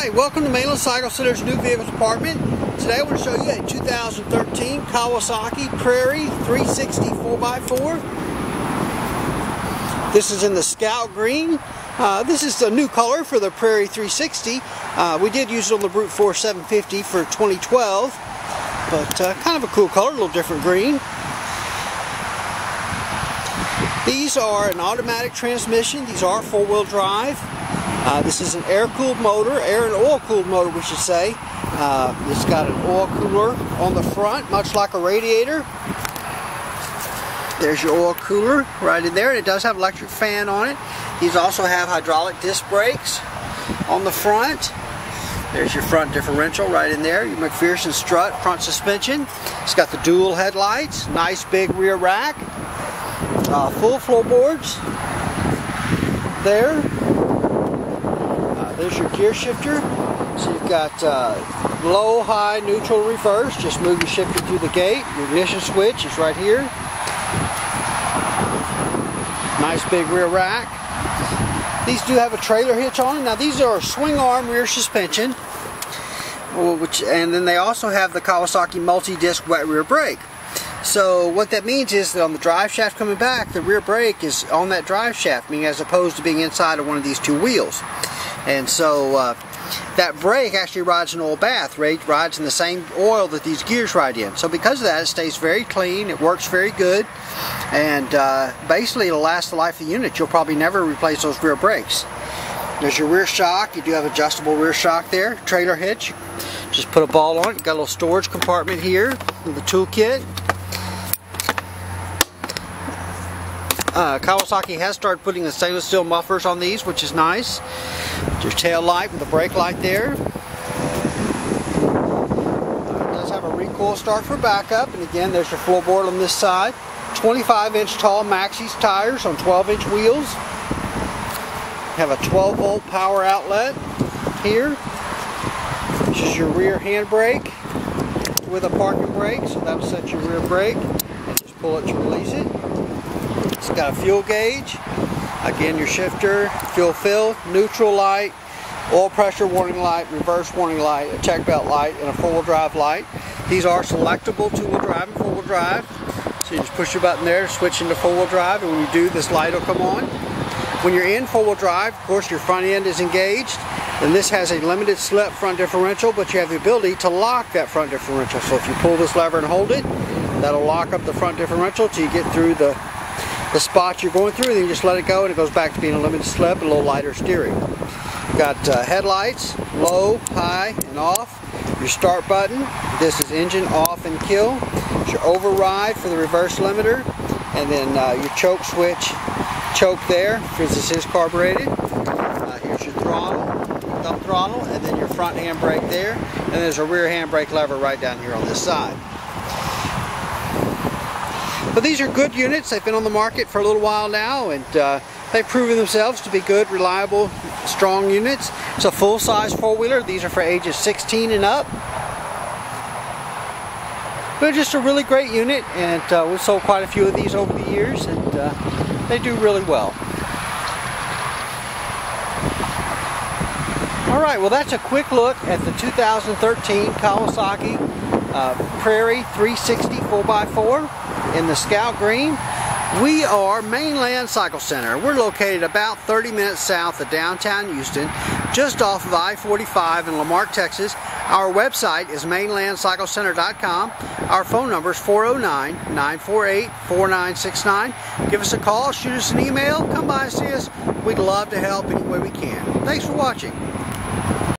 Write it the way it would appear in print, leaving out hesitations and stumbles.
Alright, welcome to Mainland Cycle Center's new vehicle department. Today I want to show you a 2013 Kawasaki Prairie 360 4x4. This is in the Scout Green. This is the new color for the Prairie 360. We did use it on the Brute Force 750 for 2012, but kind of a cool color, a little different green. These are an automatic transmission. These are four-wheel drive. This is an air-cooled motor, air and oil-cooled motor we should say. It's got an oil cooler on the front, much like a radiator. There's your oil cooler right in there, and it does have an electric fan on it. These also have hydraulic disc brakes on the front. There's your front differential right in there, your McPherson strut front suspension. It's got the dual headlights, nice big rear rack, full floorboards there. There's your gear shifter. So you've got low, high, neutral, reverse. Just move your shifter through the gate. Your ignition switch is right here. Nice big rear rack. These do have a trailer hitch on them. Now these are swing arm rear suspension, and then they also have the Kawasaki multi-disc wet rear brake. So what that means is that on the drive shaft coming back, the rear brake is on that drive shaft, meaning as opposed to being inside of one of these two wheels. And so that brake actually rides an oil bath, rides in the same oil that these gears ride in. So because of that, it stays very clean, it works very good, and basically it'll last the life of the unit. You'll probably never replace those rear brakes. There's your rear shock. You do have adjustable rear shock there. Trailer hitch. Just put a ball on it. Got a little storage compartment here with the toolkit. Kawasaki has started putting the stainless steel mufflers on these, which is nice. Your tail light with the brake light there. It does have a recoil start for backup, and again there's your floorboard on this side. 25-inch tall Maxxis tires on 12-inch wheels. Have a 12-volt power outlet here. This is your rear handbrake with a parking brake, so that'll set your rear brake. And just pull it to release it. It's got a fuel gauge. Again, your shifter, fuel fill, neutral light, oil pressure warning light, reverse warning light, a check belt light, and a four-wheel drive light. These are selectable two-wheel drive and four-wheel drive. So you just push your button there to switch into four-wheel drive, and when you do, this light will come on. When you're in four-wheel drive, of course, your front end is engaged, and this has a limited slip front differential, but you have the ability to lock that front differential. So if you pull this lever and hold it, that'll lock up the front differential till you get through the spot you're going through, and then you just let it go and it goes back to being a limited slip, a little lighter steering. Got headlights, low, high, and off. Your start button, this is engine off and kill. It's your override for the reverse limiter, and then your choke switch, choke there, because this is carbureted. Here's your throttle, thumb throttle, and then your front handbrake there, and there's a rear handbrake lever right down here on this side. But these are good units. They've been on the market for a little while now, and they've proven themselves to be good, reliable, strong units. It's a full-size four-wheeler. These are for ages 16 and up. But just a really great unit, and we've sold quite a few of these over the years, and they do really well. Alright, well that's a quick look at the 2013 Kawasaki Prairie 360 4x4 in the Scout Green. We are Mainland Cycle Center. We're located about 30 minutes south of downtown Houston, just off of I-45 in LaMarque, Texas. Our website is mainlandcyclecenter.com. Our phone number is 409-948-4969. Give us a call, shoot us an email, come by and see us. We'd love to help any way we can. Thanks for watching.